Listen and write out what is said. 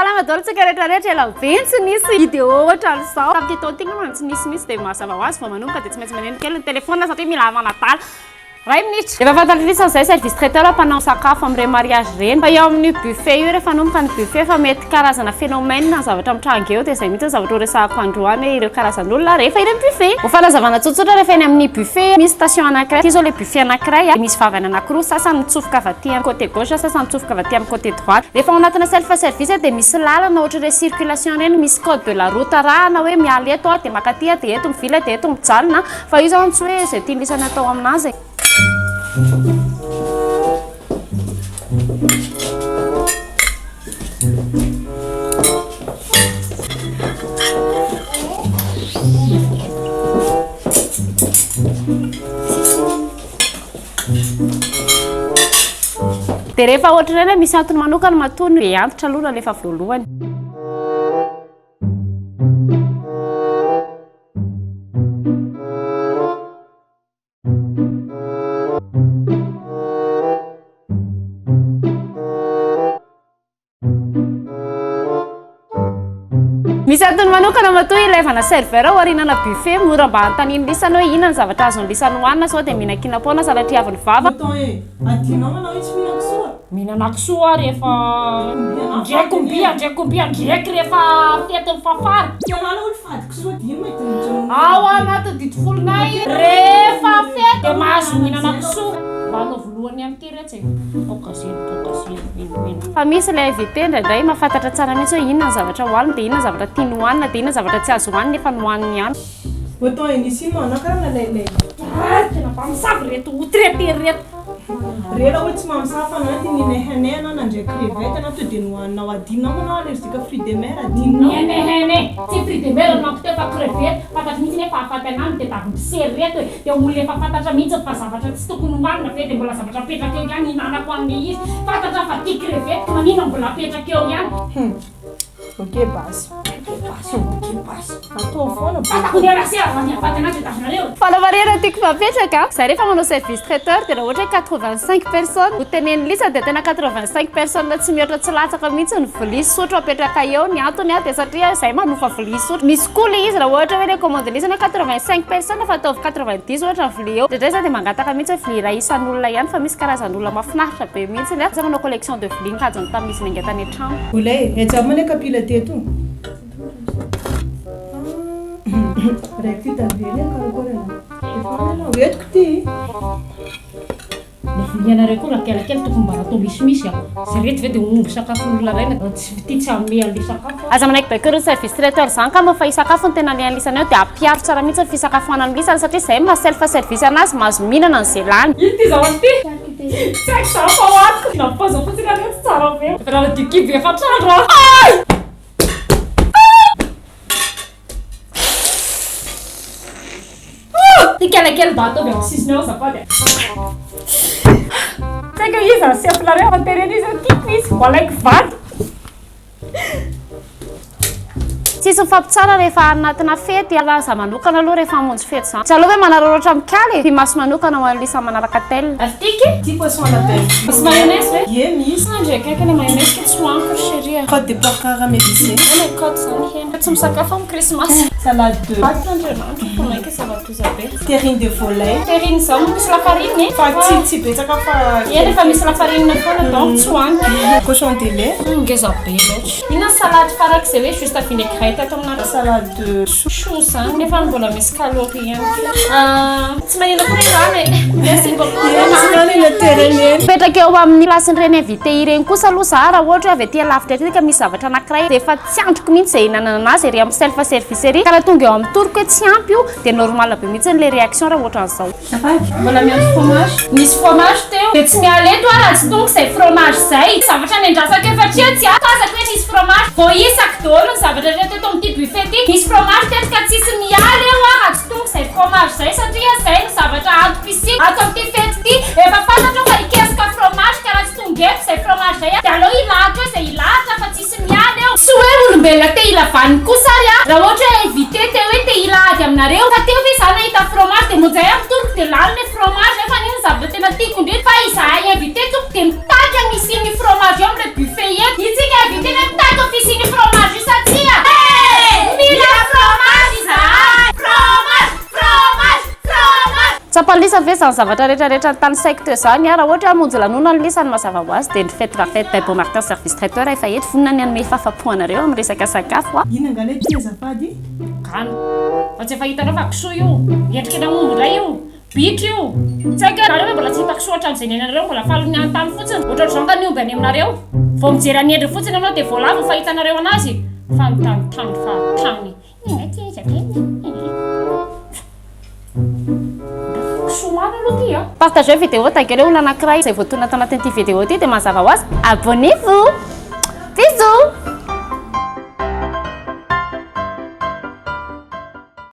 Salama daholo tsika rehetrarehetra ela be tsy nisy idée ohatra izao tamin'ity taon'ity ngamba tsy nisy dia mazava ho azy vao manomboka dia tsy maintsy maneno kely ny telefona satria mila manadala ray minitra efa fantarisan'izay service traiteur mpanao sakafo amin'ireny mariage ireny fa eo amin'ny buffet io rehefa manomboka ny buffet fa mety karazana phénomène na zavatra mitranga eo dia izay mihitsy zavatra resahako androany hoe ireo karazan'olona rehefa ireny buffet ho fanazavana tsotsotra rehefa eny amin'ny buffet misy station anankiray ty zao le buffet anankiray misy vavany anankiroa sasany mitsofoka avy aty amin'ny côté gauche sasany mitsofoka avy aty amin'ny côté droite rehefa ao anatina self service dia misy lalana ohatra hoe circulation reny misy code de la route rahana hoe miala eto dia makaty dia eto mivila dia eto mijalona fa io zao tsy hoe izay tiany lisana atao aminazy dia rehefa ohatra ireny misy antony manokana matony be antitra aloha rehefa voalohany misy antony manokana matoa ilaivana serveur ao arinana buffet mora mba antaniny lisana hoe inona ny zavatra azony lisany hoanina sao dia mihinan-kina foana salatria avy ny vava mihinan-kisoa rehefa ndraiky rehefa fety mifafara ao anaty ditofolonay rehefa fety dia mahazo mihinan-kisoa mbanao voalohany amin'ity retsy fa misy ilay invité indraindray mahafantatra tsara mihitsy hoe inona ny zavatra hoanina dia inona ny zavatra tiany hoanina dia inona ny zavatra tsy azo hoanina nefa nohaniny ihany tena mpamosavy reto otrety reto rela hoe tsy mamosavy anao ty ninehenay anao na ndray crevette anao to dia nohaninao adinao manao allergique fruit de mer adinao nenehene tsy fruit de mer anao te fa crevette fantatry mihitsy nefa ahafaty anany dia tavimpisery reto hoe dia olona efa fantatra mihitsy fa zavatra tsy tokony hoanina fe dia mbola zavatra petraka eo ihany hinanako an'le izy fantatra fa ty crevette manino mbola petraka eo ihany ok basy atao foana fanamarena tiako mapetraka zay rehefa manao service traiteur dia raha ohatra hoe 85 personnes ho teneny lisa dia tena 85 personnes tsy mihoatra tsy latsaka mihitsy ny vilia sotro apetraka eo ny antony dia satria izay manofa vilia sotro misy koa le izy raha ohatra hoe le commande lisana 85 personnes fa ataovy 90 ohatra ny vilia eo dia zay dia mangataka mihitsy hoe vilia iray isan'olona ihany fa misy karazan'olona mahafinaritra be mihitsy le za manao collection de vilia nkajony tamin'izy nangatany an-trano olay ejamane kapila teto raiky fitavely karakory oetiko ty le vilianareo koa raha kelakely tokony mba natao misimisy zay reto ve dia omby sakafon'olona raina ty tsy ame an'le sakafo aza manaiky bakeo reo service traiteur zany ka mafa hisakafo ny tena lean'lisana eo dia ampiaro tsara mihitsy ny fisakafoanany lisana satria izay maha self service anazy mahazo mihinana an'izay lany ino ty zao aty tsy haiko za fa hoatiko nampazao fotsika reto tsara be raha dikiby efa trandro ty kelakely mba ataovy amin'ny sisiny ao zafady saika izy asiafilareo amantereny izy tiako izy mbo alaiko vato tsisy mifampitsara rehefa anatina fety alaza manokana aloha rehefa hamonjy fety zany tsy aloha hoe manararaotra mikaly ty maso manokana ho an'lisa manaraka tel astiky ty poisson à la belle misy mayonnaise ve ye misy ndraiky le mayonnaise ke tsy hoaniko chérie côte de porc caramélisé ene côte zany hena tsy misakafo amin'ny Christmas salade de androandro komaika salatoza be terrine de volaille terrine zao misy lafarine fa tsy betsaka fa eny efa misy lafarine foana donc tsy hoaniko cochon de lait ngeza be loatra inona salade farak'izay hoe juste vinaigrette atao amin'azy salade de chou zany nefa mbola misy calorie ihany tsy manina koa reny merci beaucoup petraka eo amin'ny placen'ireny invité ireny kosa aloha za raha ohatra hoe avy aty lavitra aty ka misy zavatra anankiray dia efa tsy androko mihitsy izay hinanana anazy ery amin'ny self service ery ka raha tonga eo amin'ny toroko hoe tsy ampy io dia normal be mihitsy le réaction raha ohatra an'izao mbola miandro fromage misy fromage teo dia tsy mialeto raha tsy tonga izay fromage zay zavatra ny andrasako efa trio tsy atazako hoe misy fromage vo isako daholo ny zavatra reto eto amin'ity buffet ty misy fromage teto ka tsisy mialy eo raha tsy tonga izay fromage zay satria zay ny zavatra antopisika ato amin'ity fety ty efa fantatra fa ikesika fromage ka raha tsy tonga eto izay fromage zay dia aleo ilahatra hoe izay ilahatra fa tsisy mialy eo tsy hoe olombelona te ilavaniny kosa ary raha ohatra hoe invité te hoe te ilahady aminareo fa teo ve za nahita fromage dia monjay amin'ny toroko dia lany le fromage efa niny zavatra tena tiako indrindra fa izahay invité toko dia mitady misy ny fromage eo amin'le buffet eto itsika invité hoe mitady officine Mampalisa ve zany zavatra rehetrarehetra tany saiko teo zany raha ohatra hamonjy lanona ny lisany mazava ho azy dia ny fête rafette Beau Martin service traiteur efa eto vonona ny anome fahafapoanareo amin'ny resaka sakafo ina angale ty azafady gano fa tsy efa hitanao fa kisoa io endrika na mombo lay io bitro io tsy haiko nareo hoe mbola tsy hita kisoa hatramin'izay ny anareo mbola falony an-tany fotsiny ohatr'izao ka niomby any aminareo vao mijery any endry fotsiny anao dia voalavo fahitanareo anazy fa nitanitany fahatany ina ty izy somana aloha ty a partagez vidéo taguez le olona anankiray izay voatonona tao anatin'ity vidéo ty dia mazava ho azy abonnez-vous.